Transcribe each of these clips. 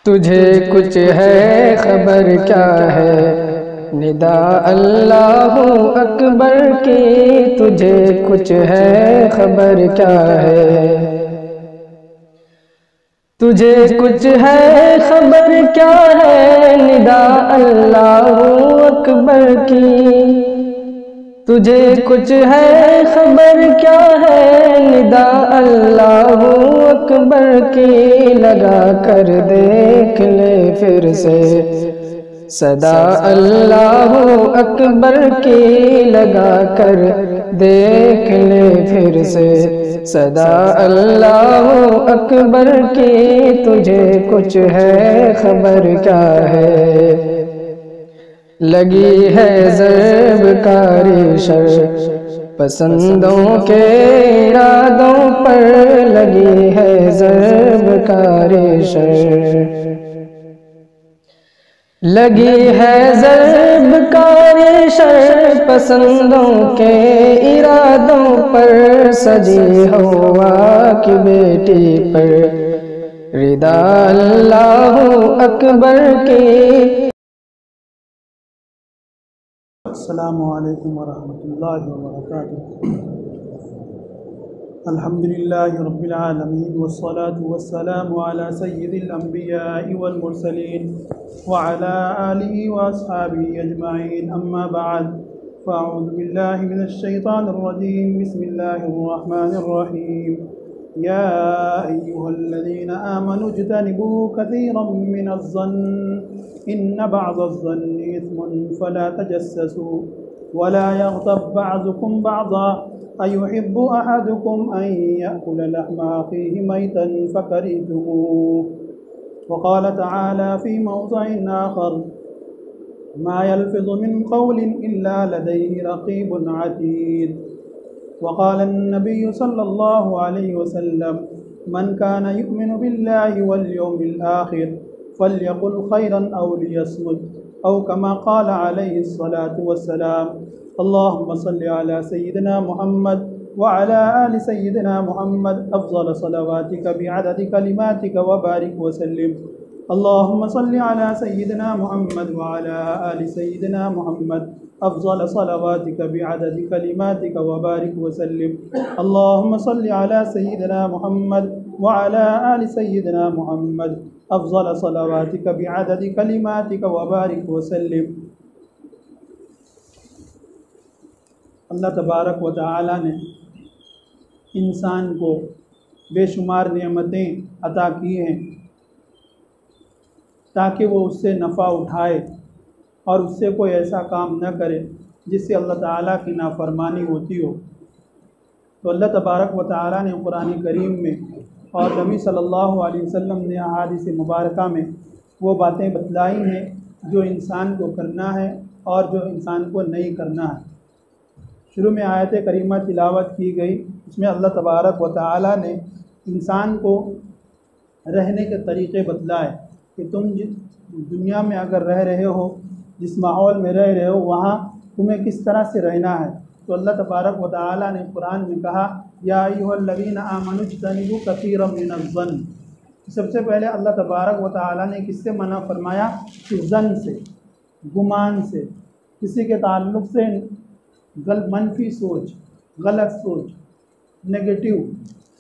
तुझे कुछ है खबर क्या है निदा अल्लाहु अकबर की, तुझे कुछ है खबर क्या है। तुझे कुछ है खबर क्या है निदा अल्लाहु अकबर की, तुझे कुछ है खबर क्या है निदा अल्लाहु अकबर की। लगा कर देख ले फिर से सदा अल्लाहु अकबर की, लगा कर देख ले फिर से सदा अल्लाहु अकबर की। तुझे कुछ है खबर क्या है। लगी है ज़र्ब कारी शर पसंदों के इरादों पर, लगी है ज़र्ब कारी शर, लगी है ज़र्ब कारी शर पसंदों के इरादों पर। सजी हवा की बेटी पर रिदा अल्लाहु अकबर की। अस्सलामु अलैकुम वरहमतुल्लाहि वबरकातुहू। अल्हम्दुलिल्लाहि रब्बिल आलमीन वस्सलातु वस्सलामु अला सय्यिदिल अंबियाइ वल मुरसलीन व अला आलिहि व अस्हाबिहि अजमाइन, अम्मा बअद, फ़अऊज़ु बिल्लाहि मिनश शैतानिर रजीम, बिस्मिल्लाहिर रहमानिर रहीम। या अय्युहल्लज़ीना आमनू इज्तनिबू कसीरम मिनज़-ज़न्न इन्न बअज़-ज़न्नि इस्मुन फला तजस्ससू वला यग़्तब बअज़ुकुम बअज़ा अयुहिब्बु अहदुकुम अन यअकुल लहमा अख़ीहि मैतन फ़करिहतमूह। वक़ाल तआला फ़ी मौज़िइन आख़र मा यल्फ़िज़ु मिन क़ौलिन इल्ला लदैहि रक़ीबुन अतीद। वक़ाल अन्नबिय्यु सल्लल्लाहु अलैहि वसल्लम मन कान युमिनु बिल्लाहि वल यौमिल आख़िर फ़ल्यक़ुल ख़ैरन औ लियस्मुत औ कमा क़ाल अलैहि स्सलातु वस्सलाम। अल्लाहुम्मा सल्लि अला सय्यिदिना मुहम्मद व अला आलि सय्यिदिना मुहम्मद अफ़ज़ल सलवातिका बिअददि कलिमातिका व बारिक व सल्लिम। अल्लाहुम्मा सल्लि अला सय्यिदिना मुहम्मद व अला आलि सय्यिदिना मुहम्मद अफ़ज़ल सलवातिका बिअददि कलिमातिका व बारिक व सल्लिम। अल्लाहुम्मा सल्लि अला सय्यिदिना मुहम्मद व अला आलि सय्यिदिना मुहम्मद अफ़ज़ल सलवातिका बिअददि कलिमातिका व बारिक व सल्लिम। अल्लाह तबारक व तआला ने इंसान को बेशुमार नेमतें अता की हैं ताकि वो उससे नफ़ा उठाए और उससे कोई ऐसा काम न करे जिससे अल्लाह ताला की नाफरमानी होती हो। तो अल्लाह तबारक व तआला ने कुरान करीम में और नबी सल्लल्लाहु अलैहि वसल्लम ने अहादीस मुबारका में वो बातें बतलाई हैं जो इंसान को करना है और जो इंसान को नहीं करना है। शुरू में आयत करीमा तिलावत की गई, इसमें अल्लाह तबारक व तआला ने इंसान को रहने के तरीक़े बतलाए कि तुम दुनिया में अगर रह रहे हो, जिस माहौल में रह रहे हो, वहाँ तुम्हें किस तरह से रहना है। तो अल्लाह तबारक व तआला ने कुरान में कहा या अय्युहल्लज़ीना आमनू इज्तनिबू कसीरम मिनज़-ज़न्न। सबसे पहले अल्लाह तबारक व तआला ने किससे मना फरमाया कि ज़न्न से, गुमान से, किसी के ताल्लुक़ से मनफी सोच, गलत सोच, नेगेटिव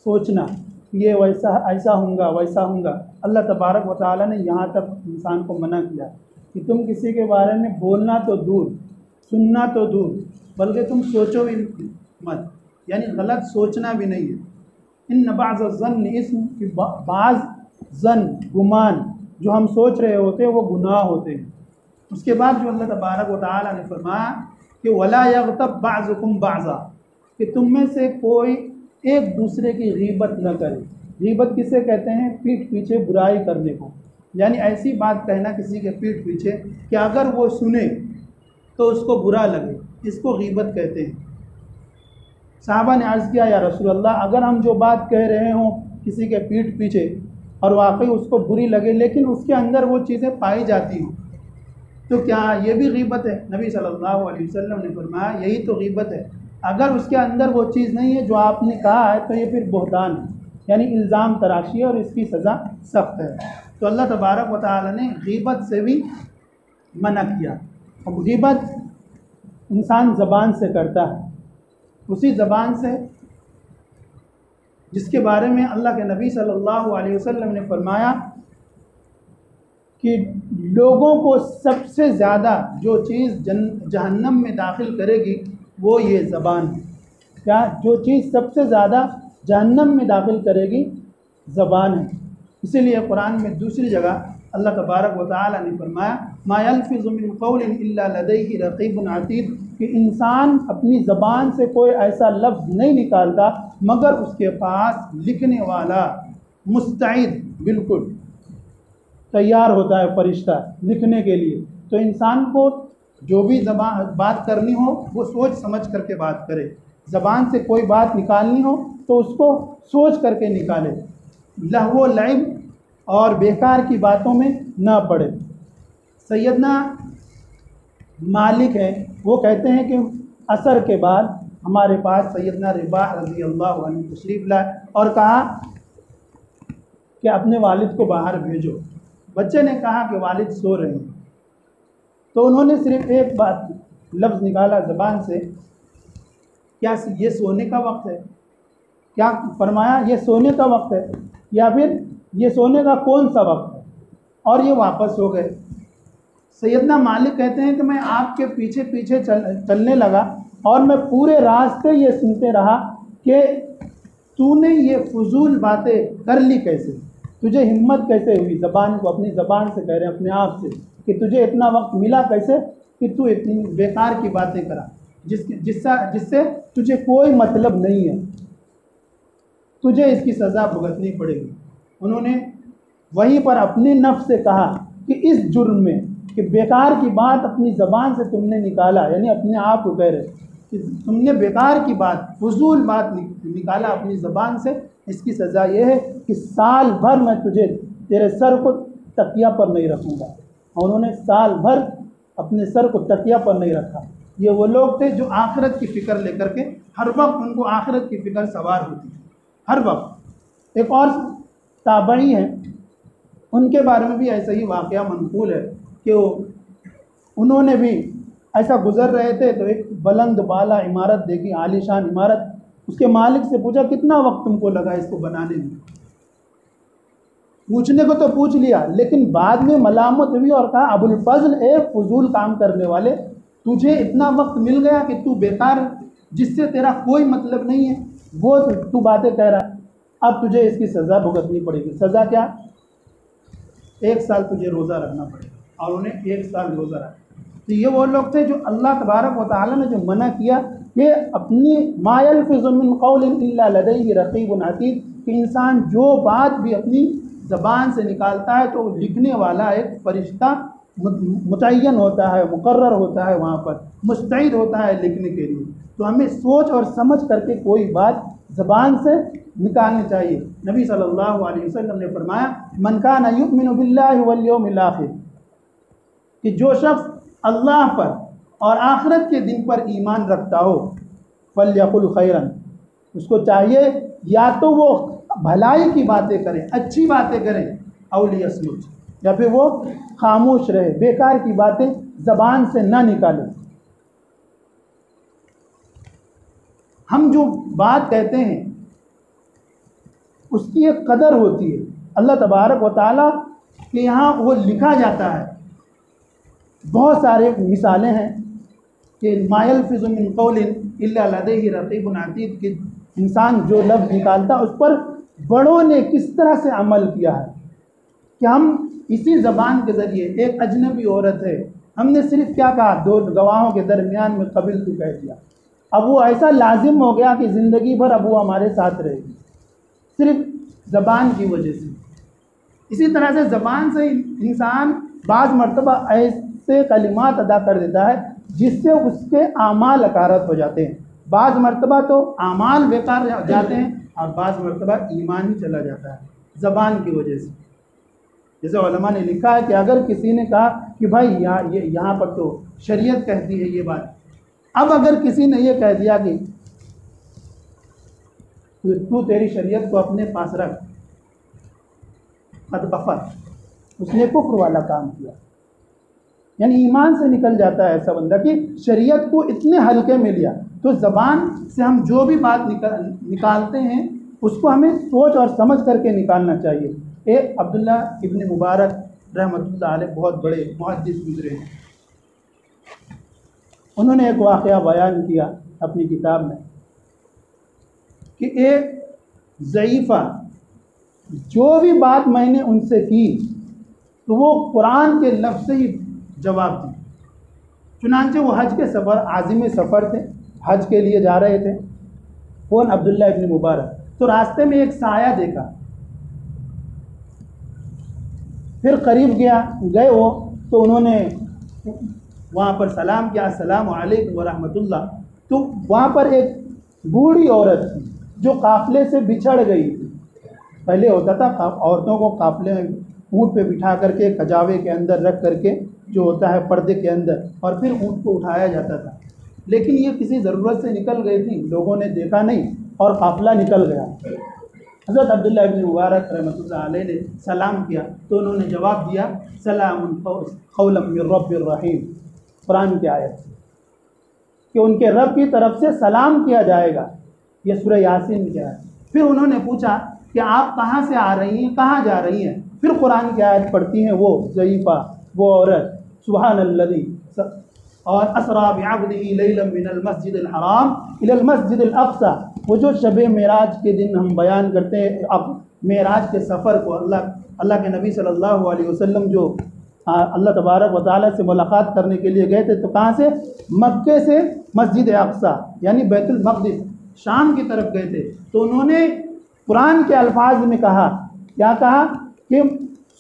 सोचना, ये वैसा ऐसा होगा वैसा होगा। अल्लाह तबारक व तआला ने यहाँ तक इंसान को मना किया कि तुम किसी के बारे में बोलना तो दूर, सुनना तो दूर, बल्कि तुम सोचो भी मत, यानी गलत सोचना भी नहीं है। इन बअज़-ज़न्न इस्म की बाज़ ज़न्न, गुमान जो हम सोच रहे होते हैं वो गुनाह होते हैं। उसके बाद जो अल्लाह तबारक व तआला ने फरमाया कि वला यग़्तब बअज़ुकुम बअज़ा, कि तुम में से कोई एक दूसरे की गीबत न करे। गीबत किसे कहते हैं? पीठ पीछे बुराई करने को, यानी ऐसी बात कहना किसी के पीठ पीछे कि अगर वो सुने तो उसको बुरा लगे, इसको गीबत कहते हैं। सहाबा ने अर्ज़ किया या रसूल अल्लाह, अगर हम जो बात कह रहे हों किसी के पीठ पीछे और वाकई उसको बुरी लगे लेकिन उसके अंदर वो चीज़ें पाई जाती हों तो क्या ये भी गीबत है? नबी सल्लल्लाहु अलैहि वसल्लम ने फरमाया यही तो गीबत है। अगर उसके अंदर वो चीज़ नहीं है जो आपने कहा है तो ये फिर बहतान है, यानी इल्ज़ाम तराशी है और इसकी सज़ा सख्त है। तो अल्लाह तबारक व तआला ने गीबत से भी मना किया। अब गीबत इंसान ज़बान से करता है, उसी ज़बान से जिसके बारे में अल्लाह के नबी सल्लल्लाहु अलैहि वसल्लम ने फरमाया कि लोगों को सबसे ज़्यादा जो चीज़ जहन्नम में दाखिल करेगी वो ये ज़बान है। क्या? जो चीज़ सबसे ज़्यादा जहन्नम में दाखिल करेगी ज़बान है। इसीलिए कुरान में दूसरी जगह अल्लाह तबारक व तआला ने फरमाया मा यल्फिज़ु मिन क़ौलिन इल्ला लदैहि रक़ीबुन अतीद, कि इंसान अपनी ज़बान से कोई ऐसा लफ्ज़ नहीं निकालता मगर उसके पास लिखने वाला मुस्तईद बिल्कुल तैयार होता है फरिश्ता लिखने के लिए। तो इंसान को जो भी बात करनी हो वो सोच समझ करके बात करे। ज़बान से कोई बात निकालनी हो तो उसको सोच करके निकाले, लहवो लाइब और बेकार की बातों में ना पड़े। सैयदना मालिक है, वो कहते हैं कि असर के बाद हमारे पास सैयदना रिबाह रज़ी अल्लाह अन्हु तशरीफ़ लाए और कहा कि अपने वालिद को बाहर भेजो। बच्चे ने कहा कि वालिद सो रहे हैं। तो उन्होंने सिर्फ एक बात लफ्ज़ निकाला ज़बान से, क्या ये सोने का वक्त है? क्या फरमाया? ये सोने का वक्त है, या फिर ये सोने का कौन सा वक्त है? और ये वापस हो गए। सैयदना मालिक कहते हैं कि मैं आपके पीछे पीछे चलने लगा और मैं पूरे रास्ते ये सुनते रहा कि तूने ये फजूल बातें कर ली कैसे, तुझे हिम्मत कैसे हुई ज़बान को अपनी ज़बान से कह रहे हैं अपने आप से कि तुझे इतना वक्त मिला कैसे कि तू इतनी बेकार की बातें करा जिससे तुझे कोई मतलब नहीं है, तुझे इसकी सज़ा भुगतनी पड़ेगी। उन्होंने वहीं पर अपने नफ्स से कहा कि इस जुर्म में कि बेकार की बात अपनी ज़बान से तुमने निकाला, यानी अपने आप को कह रहे कि तुमने बेकार की बात फजूल बात निकाला अपनी ज़बान से, इसकी सज़ा यह है कि साल भर मैं तुझे तेरे सर को तकिया पर नहीं रखूँगा। और उन्होंने साल भर अपने सर को तकिया पर नहीं रखा। ये वो लोग थे जो आखिरत की फ़िक्र लेकर के हर वक्त उनको आखिरत की फ़िक्र सवार होती थी हर वक्त। एक और ताबई हैं, उनके बारे में भी ऐसा ही वाक़या मनक़ूल है कि उन्होंने भी ऐसा गुज़र रहे थे तो एक बुलंद बाला इमारत देखी, आलीशान इमारत। उसके मालिक से पूछा कितना वक्त तुमको लगा इसको बनाने में? पूछने को तो पूछ लिया, लेकिन बाद में मलामत हुई और कहा अबुल फज़ल ए फजूल काम करने वाले, तुझे इतना वक्त मिल गया कि तू बेकार जिससे तेरा कोई मतलब नहीं है वो तू बातें कह रहा, अब तुझे इसकी सज़ा भुगतनी पड़ेगी। सज़ा क्या? 1 साल तुझे रोज़ा रखना पड़ेगा। और उन्हें 1 साल रोज़ा रखा। तो ये वो लोग थे जो अल्लाह तबारक व तआला ने जो मना किया कि अपनी मा यल्फिज़ु मिन क़ौलिन इल्ला लदैहि रक़ीबुन अतीद, कि इंसान जो बात भी अपनी ज़बान से निकालता है तो लिखने वाला एक फ़रिश्ता मुतय्यन होता है, मुकर्रर होता है, वहाँ पर मुस्तईद होता है लिखने के लिए। तो हमें सोच और समझ करके कोई बात ज़बान से निकालनी चाहिए। नबी सल्लल्लाहु अलैहि वसल्लम ने फरमाया मन काना युमिनु बिल्लाहि वल यौमिल आखिर, कि जो शख्स अल्लाह पर और आखिरत के दिन पर ईमान रखता हो फल्यकुल खैरन, उसको चाहिए या तो वो भलाई की बातें करें, अच्छी बातें करें, औ लियस्मुत, या फिर वो खामोश रहे, बेकार की बातें ज़बान से ना निकालें। हम जो बात कहते हैं उसकी एक कदर होती है। अल्लाह तबारक व तआला के यहाँ वो लिखा जाता है। बहुत सारे मिसालें हैं कि मा यल्फिज़ु मिन क़ौलिन इल्ला लदैहि रक़ीबुन अतीद, कि इंसान जो लफ्ज़ निकालता उस पर बड़ों ने किस तरह से अमल किया है कि हम इसी ज़बान के ज़रिए, एक अजनबी औरत है, हमने सिर्फ क्या कहा, 2 गवाहों के दरमियान में कबिल तू कह दिया, अब वो ऐसा लाजिम हो गया कि ज़िंदगी भर अब वो हमारे साथ रहेगी सिर्फ ज़बान की वजह से। इसी तरह से ज़बान से इंसान बाज़ मरतबा ऐसे कलिमात अदा कर देता है जिससे उसके आमाल अकारत हो जाते हैं। बाज़ मरतबा तो आमाल बेकार जाते हैं और बाज़ मरतबा ईमान ही चला जाता है ज़बान की वजह से। जैसे उलमा ने लिखा है कि अगर किसी ने कहा कि भाई यहाँ पर तो शरीयत कहती है ये बात, अब अगर किसी ने ये कह दिया कि तू तेरी शरीयत को अपने पास रख, कद कफ़र, उसने कुफ्र वाला काम किया। यानी ईमान से निकल जाता है ऐसा बंदा कि शरीयत को इतने हल्के में लिया। तो ज़बान से हम जो भी बात निकालते हैं उसको हमें सोच और समझ करके निकालना चाहिए। एक अब्दुल्ला इब्न मुबारक रहमतुल्लाह अलैह बहुत बड़े मुहद्दिस गुजरे हैं। उन्होंने एक वाक़या बयान किया अपनी किताब में कि एक ज़ईफ़ा जो भी बात मैंने उनसे की तो वो कुरान के लफ्ज़ से ही जवाब दी। चुनांचे वो हज के सफ़र आज़िम सफ़र थे, हज के लिए जा रहे थे। कौन? अब्दुल्ला इब्न मुबारक। तो रास्ते में एक साया देखा, फिर करीब गए वो, तो उन्होंने वहाँ पर सलाम किया, अस्सलामु अलैकुम व रहमतुल्लाह। तो वहाँ पर एक बूढ़ी औरत थी जो काफ़िले से बिछड़ गई थी। पहले होता था औरतों को काफ़िले में ऊँट पे बिठा करके कजावे के अंदर रख करके, जो होता है पर्दे के अंदर, और फिर ऊँट को उठाया जाता था। लेकिन ये किसी ज़रूरत से निकल गई थी, लोगों ने देखा नहीं और काफ़िला निकल गया। हज़रत अब्दुल्ला इब्न मुबारक रहमतुल्लाह अलैह ने सलाम किया तो उन्होंने जवाब दिया, सलामुन क़ौलन मिर रब्बिर रहीम। कुरान की आयत कि उनके रब की तरफ से सलाम किया जाएगा, ये सूरह यासीन की आयत। फिर उन्होंने पूछा कि आप कहाँ से आ रही हैं, कहाँ जा रही हैं? फिर कुरान की आयत पढ़ती हैं वो ज़ईफ़ा, वो औरत, सुब्हानल्लज़ी और असरा बिअब्दिही लैलन मिनल मस्जिदिल हराम इलल मस्जिदिल अक़सा। वो जो शब मेराज के दिन हम बयान करते हैं, अब मेराज के सफ़र को अल्लाह के नबी सल्लल्लाहु अलैहि वसल्लम जो अल्लाह तबारक व तआला से मुलाकात करने के लिए गए थे, तो कहाँ से? मक्के से मस्जिद अक़सा यानी बैतुल मक़दिस, शाम की तरफ गए थे। तो उन्होंने कुरान के अल्फाज में कहा, क्या कहा कि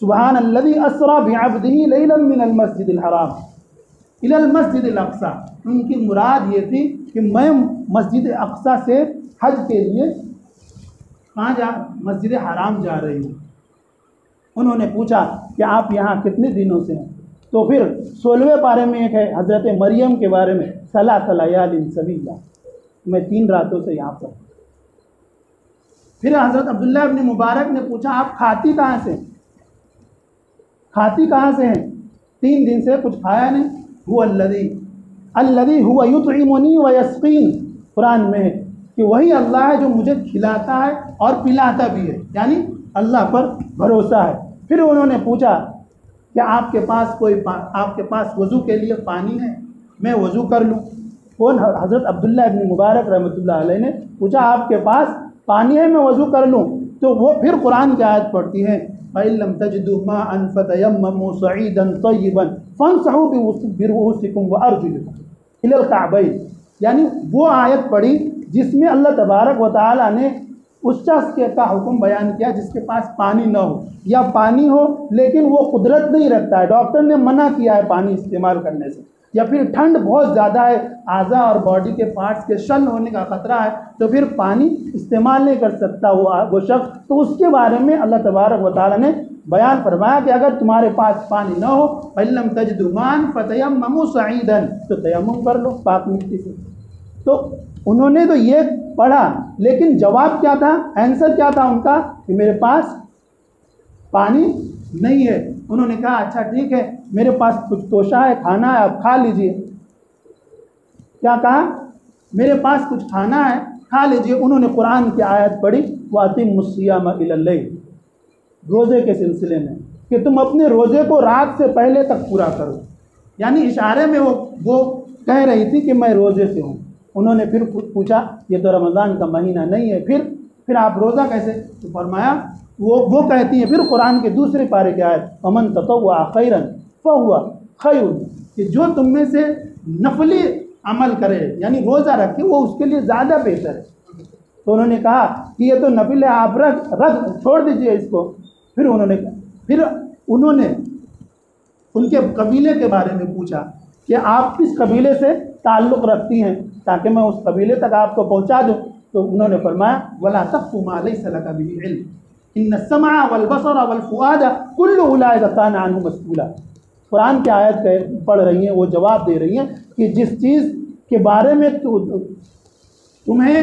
सुब्हानल्लज़ी असरा बिअब्दिही लैलन मिनल मस्जिदिल हराम इलल मस्जिदिल अक़सा। उनकी मुराद ये थी कि मैं मस्जिद अक़सा से हज के लिए मस्जिद हराम जा रही हूँ। उन्होंने पूछा कि आप यहाँ कितने दिनों से हैं? तो फिर 16वें पारे में एक है हज़रत मरियम के बारे में, सलासा लयालिन सवीला, मैं 3 रातों से यहाँ पर। फिर हज़रत अब्दुल्ला इब्न मुबारक ने पूछा, आप खाती कहाँ से हैं? 3 दिन से कुछ खाया नहीं। हुवा अल्लज़ी हुवा युतइमुनी व यस्क़ीन, कुरान में है कि वही अल्लाह है जो मुझे खिलाता है और पिलाता भी है, यानी अल्लाह पर भरोसा है। फिर उन्होंने पूछा कि आपके पास वज़ू के लिए पानी है, मैं वज़ू कर लूँ? कौन? हज़रत अब्दुल्ला इब्न मुबारक रहमतुल्लाह अलैह ने पूछा, आपके पास पानी है, मैं वज़ू कर लूँ? तो वो फिर कुरान की आयत पढ़ती है, फ़इल्लम तजिदू माअन फ़तयम्ममू सईदन तय्यिबन फ़मसहू बिरुऊसिकुम व अर्जुलिकुम इलल कअबैन। यानी वो आयत पढ़ी जिसमें अल्लाह तबारक व तआला ने उस शख्स का हुक्म बयान किया जिसके पास पानी न हो, या पानी हो लेकिन वो कुदरत नहीं रखता है, डॉक्टर ने मना किया है पानी इस्तेमाल करने से, या फिर ठंड बहुत ज़्यादा है, आज़ा और बॉडी के पार्ट्स के शल होने का ख़तरा है, तो फिर पानी इस्तेमाल नहीं कर सकता वो शख्स। तो उसके बारे में अल्लाह तबारक व तआला ने बयान फरमाया कि अगर तुम्हारे पास पानी न हो, फ़इल्लम तजिदू माअन फ़तयम्ममू सईदन, तो तयम्मुम कर लो पाक मिट्टी से। तो उन्होंने तो ये पढ़ा, लेकिन जवाब क्या था, आंसर क्या था उनका कि मेरे पास पानी नहीं है। उन्होंने कहा अच्छा ठीक है, मेरे पास कुछ तोशा है, खाना है, आप खा लीजिए। क्या कहा? मेरे पास कुछ खाना है, खा लीजिए। उन्होंने कुरान की आयत पढ़ी, वातिमुस्सियाम इलल लैल, रोज़े के सिलसिले में, कि तुम अपने रोज़े को रात से पहले तक पूरा करो। यानी इशारे में वो कह रही थी कि मैं रोज़े से हूँ। उन्होंने फिर पूछा, ये तो रमज़ान का महीना नहीं है, फिर आप रोज़ा कैसे? तो फरमाया, वो कहती हैं फिर कुरान के दूसरे पारे की आयत, फमन ततव्वा खैरन फहुवा खैरुन, कि जो तुम में से नफली अमल करे यानी रोज़ा रखे, वो उसके लिए ज़्यादा बेहतर है। तो उन्होंने कहा कि ये तो नफिल है, आप रख छोड़ दीजिए इसको। फिर उन्होंने उनके कबीले के बारे में पूछा कि आप किस कबीले से ताल्लुक़ रखती हैं ताकि मैं उस कबीले तक आपको पहुँचा दूँ। तो उन्होंने फरमाया, वला तक़्फ़ु मा लैसा लका बिही इल्म इन्ना सम्अ वल बसर वल फुआद कुल्लु उलाइका काना अन्हु मस्ऊला। कुरान की आयत पढ़ रही हैं, वो जवाब दे रही हैं कि जिस चीज़ के बारे में तुम्हें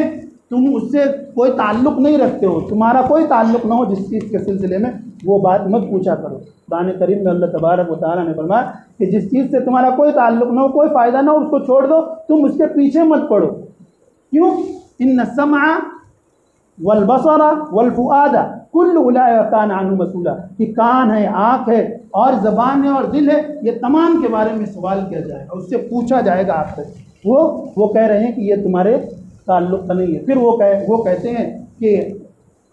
तुम उससे कोई ताल्लुक़ नहीं रखते हो, तुम्हारा कोई ताल्लुक़ ना हो जिस चीज़ के सिलसिले में, वो बात मत पूछा करो। कुरान करीम में अल्लाह तबारक व तआला ने फरमाया कि जिस चीज़ से तुम्हारा कोई ताल्लुक़ ना हो, कोई फ़ायदा ना हो, उसको छोड़ दो, तुम उसके पीछे मत पड़ो। क्यों? इन्न सम्अ वल बसरा वल फुआदा कुल्लु उलाइका कान अन्हु मसूला, कि कान है, आँख है और ज़बान है और दिल है, ये तमाम के बारे में सवाल किया जाएगा, उससे पूछा जाएगा आपसे। वो कह रहे हैं कि ये तुम्हारे ताल्लुक़ का नहीं है। फिर वो कहते हैं कि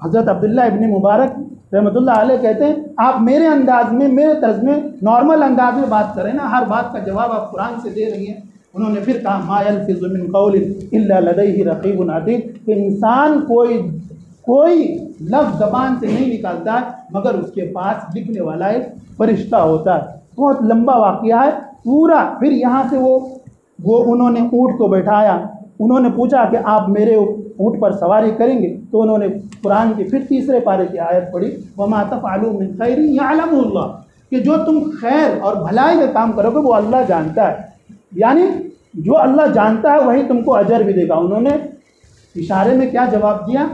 हज़रत अब्दुल्ला इब्न मुबारक रहमतुल्लाह अलैह कहते हैं, आप मेरे अंदाज में, मेरे तर्ज में, नॉर्मल अंदाज में बात करें ना, हर बात का जवाब आप कुरान से दे रही हैं। उन्होंने फिर कहा मा यल्फिज़ु मिन क़ौलिन इल्ला लदैहि रक़ीबुन अतीद, कि इंसान कोई लफ्ज़ ज़बान से नहीं निकालता मगर उसके पास लिखने वाला एक फरिश्ता होता है। बहुत लंबा वाक़या है पूरा। फिर यहाँ से वो उन्होंने ऊँट को बैठाया, उन्होंने पूछा कि आप मेरे ऊँट पर सवारी करेंगे, तो उन्होंने कुरान की फिर तीसरे पारे की आयत पढ़ी, वमा तफ़अलू मिन खैरिन यअलमुहुल्लाह, कि जो तुम खैर और भलाई का काम करोगे वो अल्लाह जानता है, यानी जो अल्लाह जानता है वही तुमको अजर भी देगा। उन्होंने इशारे में क्या जवाब दिया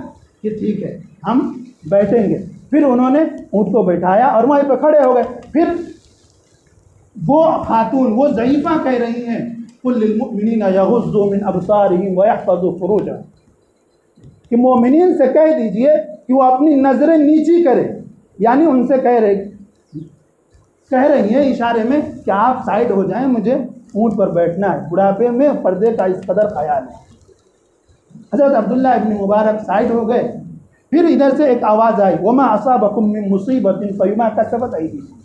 कि ठीक है हम बैठेंगे। फिर उन्होंने ऊँट को बैठाया और वहीं पर खड़े हो गए। फिर वो खातून, वो ज़ईफ़ा कह रही हैं कुल लिल मुमिनीना यग़ुज़्ज़ू मिन अबसारिहिम व यहफ़ज़ू फ़ुरूजहम, कि मोमिनीन से कह दीजिए कि वो अपनी नज़रें नीची करें, यानी उनसे कह रही हैं इशारे में कि आप साइड हो जाएं, मुझे ऊँट पर बैठना है, बुढ़ापे में पर्दे का इस कदर ख्याल है। हज़रत अब्दुल्ला इब्न मुबारक साइड हो गए। फिर इधर से एक आवाज़ आई, वमा असाबकुम मिन मुसीबतिन फबिमा कसबत अयदीकुम,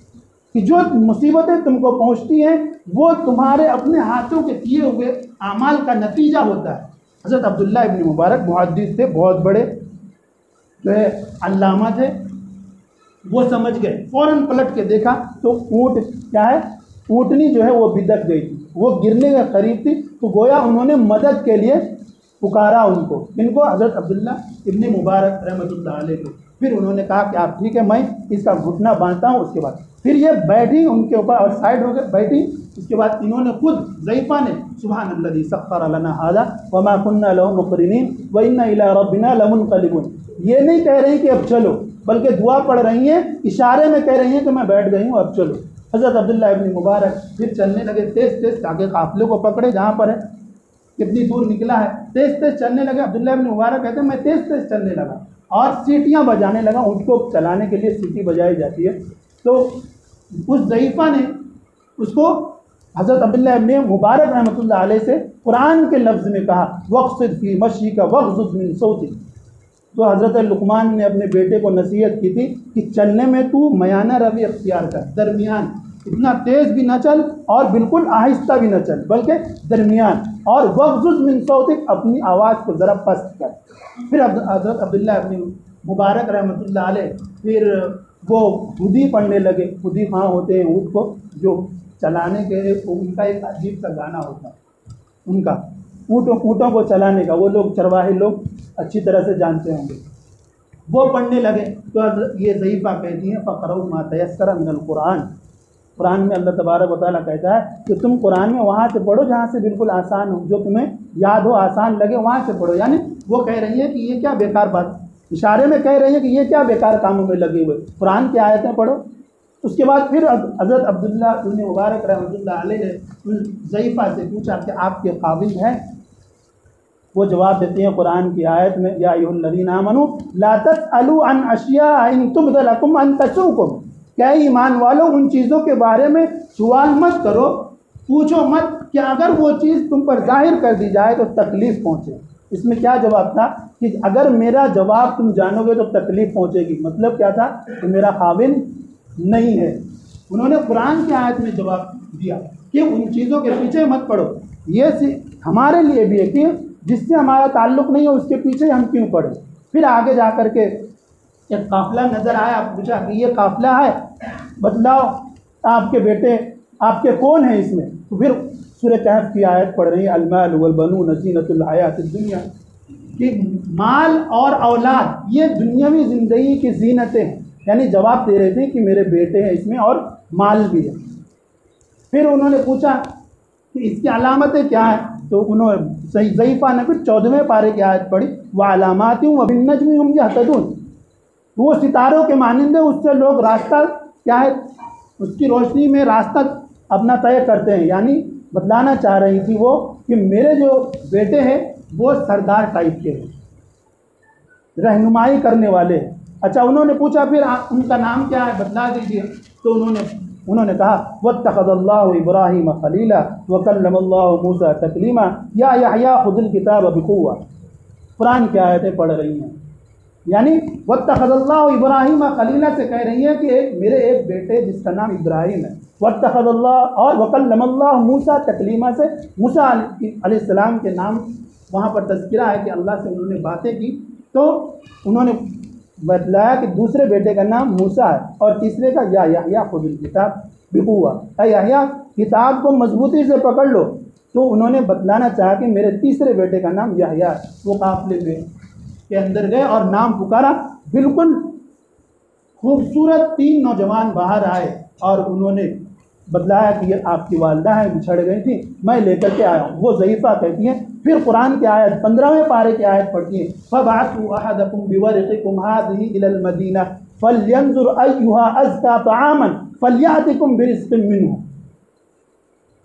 कि जो मुसीबतें तुमको पहुँचती हैं वो तुम्हारे अपने हाथों के किए हुए आमाल का नतीजा होता है। हज़रत अब्दुल्ला इब्न मुबारक मुहद्दिस थे, बहुत बड़े जो है अल्लामा थे, वो समझ गए। फ़ौरन पलट के देखा तो ऊँट क्या है, ऊँटनी जो है वो बिदक गई थी, वो गिरने के करीब थी। तो गोया उन्होंने मदद के लिए पुकारा उनको, इनको हज़रत अब्दुल्ला इब्न मुबारक रहमतुल्लाह अलैह को। फिर उन्होंने कहा कि आप ठीक है, मैं इसका घुटना बांधता हूँ। उसके बाद फिर ये बैठी उनके ऊपर और साइड हो गए, बैठी। उसके बाद इन्होंने खुद ज़ईफ़ा ने सुब्हानल्लज़ी सख़्ख़र लना हाज़ा वमा कुन्ना लहू मुक़रिनीन व इन्ना इला रब्बिना लमुनक़लिबून, ये नहीं कह रही कि अब चलो, बल्कि दुआ पढ़ रही हैं, इशारे में कह रही हैं कि मैं बैठ गई हूँ, अब चलो। हज़रत अब्दुल्ला इब्न मुबारक फिर चलने लगे तेज़ तेज़, ताकि काफ़िले को पकड़े जहाँ पर है, कितनी दूर निकला है, तेज़ तेज़ चलने लगे। अब्दुल्ला इब्न मुबारक कहते हैं मैं तेज़ तेज़ चलने लगा और सीटियाँ बजाने लगा। ऊँट को चलाने के लिए सीटी बजाई जाती है। तो उस ज़ईफ़ा ने उसको हज़रत अब्दुल्ला इब्न मुबारक रहमतुल्लाह अलैह से कुरान के लफ्ज़ में कहा वक़्सिद फ़ी मशीका वग़्ज़ुज़ मिन सौतिक। तो हज़रत लुक़मान ने अपने बेटे को नसीहत की थी कि चलने में तू मयाना रवि अख्तियार कर, दरमियान, इतना तेज़ भी ना चल और बिल्कुल आहिस्ता भी ना चल, बल्कि दरमियान। और वग़्ज़ुज़ मिन सौतिक, अपनी आवाज़ को ज़रा पस्त कर। फिर हज़रत अब्दुल्ला इब्न मुबारक रहमतुल्लाह अलैह फिर वो खुदी पढ़ने लगे। खुदी हाँ होते हैं ऊँट को जो चलाने के, उनका एक अजीब सा गाना होता है उनका, ऊँटों को चलाने का, वो लोग चरवाहे लोग अच्छी तरह से जानते होंगे। वो पढ़ने लगे तो ये ज़ईफ़ा कहती हैं फ़क़रऊ मा तयस्सर मिनल कुरान। कुरान में अल्लाह तबारक व तआला कहता है कि तुम कुरान में वहाँ से पढ़ो जहाँ से बिल्कुल आसान हो, जो तुम्हें याद हो, आसान लगे, वहाँ से पढ़ो। यानी वो कह रही है कि ये क्या बेकार बात, इशारे में कह रही है कि ये क्या बेकार कामों में लगे हुए, कुरान की आयतें पढ़ो। उसके बाद फिर हज़रत अब्दुल्ला इब्न मुबारक रहमतुल्लाह अलैह ने ज़ईफ़ा से पूछा कि आपके काबिल हैं? वो जवाब देते हैं कुरान की आयत में, या अय्युहल्लज़ीना आमनू ला तसअलू अन अशिया इन तुब्द लकुम अन तसूकुम, क्या ईमान वालों उन चीज़ों के बारे में सवाल मत करो, पूछो मत कि अगर वो चीज़ तुम पर जाहिर कर दी जाए तो तकलीफ़ पहुँचे। इसमें क्या जवाब था कि अगर मेरा जवाब तुम जानोगे तो तकलीफ़ पहुँचेगी। मतलब क्या था कि मेरा काबिल नहीं है। उन्होंने कुरान की आयत में जवाब दिया कि उन चीज़ों के पीछे मत पड़ो। ये हमारे लिए भी है कि जिससे हमारा ताल्लुक़ नहीं हो उसके पीछे हम क्यों पढ़े। फिर आगे जा कर के एक काफ़िला नज़र आया, पूछा कि ये काफ़िला है, बतलाओ आपके बेटे, आपके कौन है इसमें। तो फिर सूरह कहफ की आयत पढ़ रही है, अलमाल वल बनून ज़ीनतुल हयातिद दुनिया, कि माल और औलाद ये दुनियावी ज़िंदगी की ज़ीनतें हैं। यानी जवाब दे रहे थे कि मेरे बेटे हैं इसमें और माल भी है। फिर उन्होंने पूछा कि इसकी अलामतें क्या है? तो उन्होंने सही ज़ईफ़ा ने फिर 14वें पारे की आयत पढ़ी, व अलामातिन व बिन्नज्मि हुम यहतदून। वो सितारों के मानिंदे उससे लोग रास्ता क्या है, उसकी रोशनी में रास्ता अपना तय करते हैं। यानी बतलाना चाह रही थी वो कि मेरे जो बेटे हैं वो सरदार टाइप के हैं, रहनुमाई करने वाले। अच्छा, उन्होंने पूछा फिर उनका नाम क्या है, बतला दीजिए। तो उन्होंने कहा वत्तखज़ल्लाहु इब्राहीम खलीला व कल्लमल्लाहु मूसा तकलीमा या यहया खुज़िल किताब बिक़ुव्वा। कुरान की आयतें पढ़ रही हैं, यानी वत्तखज़ल्लाहु इब्राहीम खलीला से कह रही हैं कि मेरे एक बेटे जिसका नाम इब्राहिम है, वत्तखज़ल्लाहु और वकल्लमल्लाहु मूसा तकलीमा से मूसा अलैहिस्सलाम के नाम वहाँ पर तज़किरा है कि अल्लाह से उन्होंने बातें की। तो उन्होंने बतलाया कि दूसरे बेटे का नाम मूसा है और तीसरे का या यहया खुज़िल किताब बिक़ुव्वा, यहया किताब को मजबूती से पकड़ लो। तो उन्होंने बतलाना चाहा कि मेरे तीसरे बेटे का नाम यहया। वो काफ़िले में के अंदर गए और नाम पुकारा। बिल्कुल खूबसूरत 3 नौजवान बाहर आए और उन्होंने बतलाया कि ये आपकी वालदा है, बिछड़ गई थी, मैं लेकर के आया हूँ। वो ज़ईफ़ा कहती हैं। फिर कुरान की आयत 15वें पारे की आयत पढ़ती है, फ़बअसू अहदकुम बिवरक़िकुम हाज़िही इलल मदीना फ़लयंज़ुर अय्युहा अज़का तआमन फ़लयातिकुम बिरिज़्क़िन मिन्हु।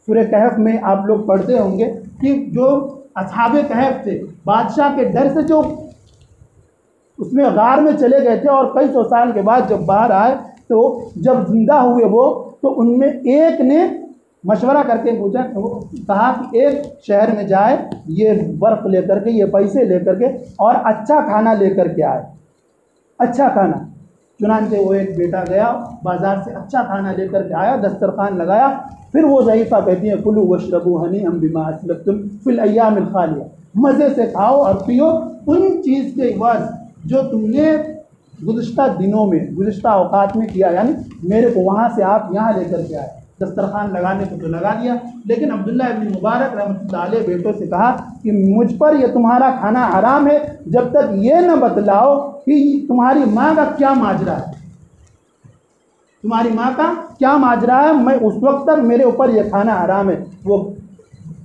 सूरह कहफ में आप लोग पढ़ते होंगे कि जो असहाबे कहफ थे, बादशाह के डर से जो उसमें गार में चले गए थे और कई सौ साल के बाद जब बाहर आए तो जब जिंदा हुए वो, तो उनमें एक ने मशवरा करके पूछा, कहा कि एक शहर में जाए, ये बर्फ़ लेकर के, ये पैसे लेकर के और अच्छा खाना लेकर के आए, अच्छा खाना। चुनांचे वो एक बेटा गया, बाज़ार से अच्छा खाना लेकर के आया, दस्तरखान लगाया। फिर वो ज़ईफ़ा कहती है कुलू वशरबू हनीअम बिमा अस्लफ्तुम फिल अय्यामिल खालिया, मज़े से खाओ और पियो उन चीज़ के इवज़ जो तुमने गुज़िश्ता दिनों में, गुज़िश्ता औक़ात में किया। यानी मेरे को वहाँ से आप यहाँ लेकर के आए, दस्तरखान लगाने को तो लगा दिया, लेकिन अब्दुल्लाह इब्न मुबारक रहमतुल्लाह अलैह बेटों से कहा कि मुझ पर यह तुम्हारा खाना हराम है जब तक ये न बतलाओ कि तुम्हारी माँ का क्या माजरा है, तुम्हारी माँ का क्या माजरा है, मैं उस वक्त तक मेरे ऊपर यह खाना हराम है। वो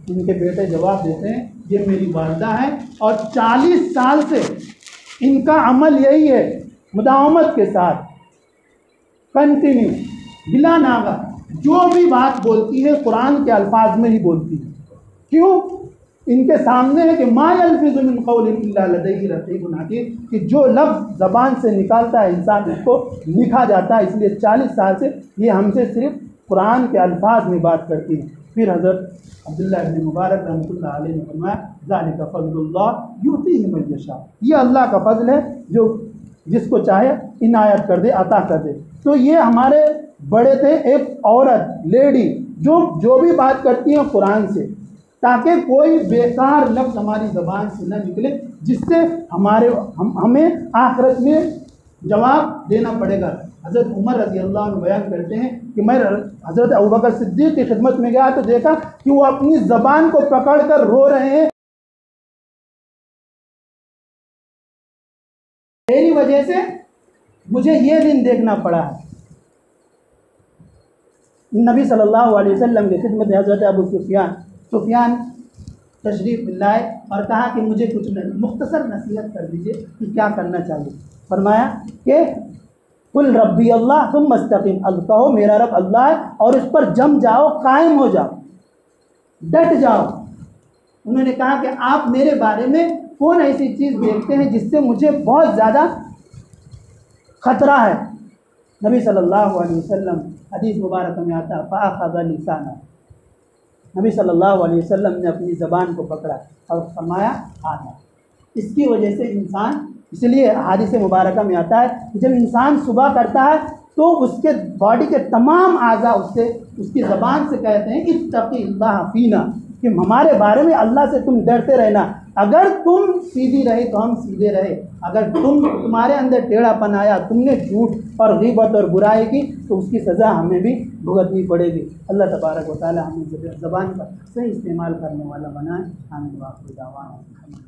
इनके बेटे जवाब देते हैं, ये मेरी वालदा है और 40 साल से इनका अमल यही है, मुदावमत के साथ कंटिन्यू बिला नागा जो भी बात बोलती है कुरान के अल्फाज में ही बोलती है। क्यों? इनके सामने है कि मा यल्फिज़ु मिन क़ौलिन इल्ला लदैहि रक़ीबुन अतीद, कि जो लफ्ज़ ज़बान से निकालता है इंसान उसको लिखा जाता है। इसलिए 40 साल से ये हमसे सिर्फ कुरान के अल्फाज में बात करती है। फिर हज़रत अब्दुल्लाह इब्न मुबारक रहमतुल्लाह अलैह ने फरमाया ज़ालिका फ़ज़्लुल्लाह युतीहि मन यशा, ये अल्लाह का फ़ज़ल है जो जिसको चाहे इनायत कर दे, अता कर दे। तो ये हमारे बड़े थे, एक औरत लेडी जो भी बात करती है कुरान से, ताकि कोई बेकार लफ्ज़ हमारी ज़बान से न निकले जिससे हमें आखिरत में जवाब देना पड़ेगा। हज़रत उमर रज़ी अल्लाह अन्हु बयान करते हैं कि मैं हज़रत अबू बकर सिद्दीक़ की खिदमत में गया तो देखा कि वो अपनी ज़बान को पकड़ कर रो रहे हैं, मेरी वजह से मुझे ये दिन देखना पड़ा है। नबी सल्लल्लाहु अलैहि वसल्लम की खिदमत में हज़रत अबू सुफियान तशरीफ़ लाए और कहा कि मुझे कुछ मुख्तसर नसीहत कर दीजिए कि क्या करना चाहिए। फरमाया कि कुल रब्बी अल्लाह तुम मस्तक़ीम, कहो मेरा रब अल्लाह है और उस पर जम जाओ, कायम हो जाओ, डट जाओ। उन्होंने कहा कि आप मेरे बारे में कौन ऐसी चीज़ देखते हैं जिससे मुझे बहुत ज़्यादा ख़तरा है। नबी सल्लल्लाहु अलैहि वसल्लम हदीस मुबारक में आता फ़अख़ज़ लिसाना, नबी सल्लल्लाहु अलैहि वसल्लम ने अपनी ज़बान को पकड़ा और फरमाया आना। इसकी वजह से इंसान, इसलिए हदीस मुबारक में आता है कि जब इंसान सुबह करता है तो उसके बॉडी के तमाम आज़ा उसकी ज़बान से कहते हैं इत्तक़िल्लाह फ़ीना, कि हमारे बारे में अल्लाह से तुम डरते रहना। अगर तुम सीधी रहे तो हम सीधे रहे, अगर तुम्हारे अंदर टेढ़ापन आया, तुमने झूठ और गीबत और बुराई की तो उसकी सज़ा हमें भी भुगतनी पड़ेगी। अल्लाह तबारक व तआला हमें ज़बान का सही इस्तेमाल करने वाला बनाए। आमीन।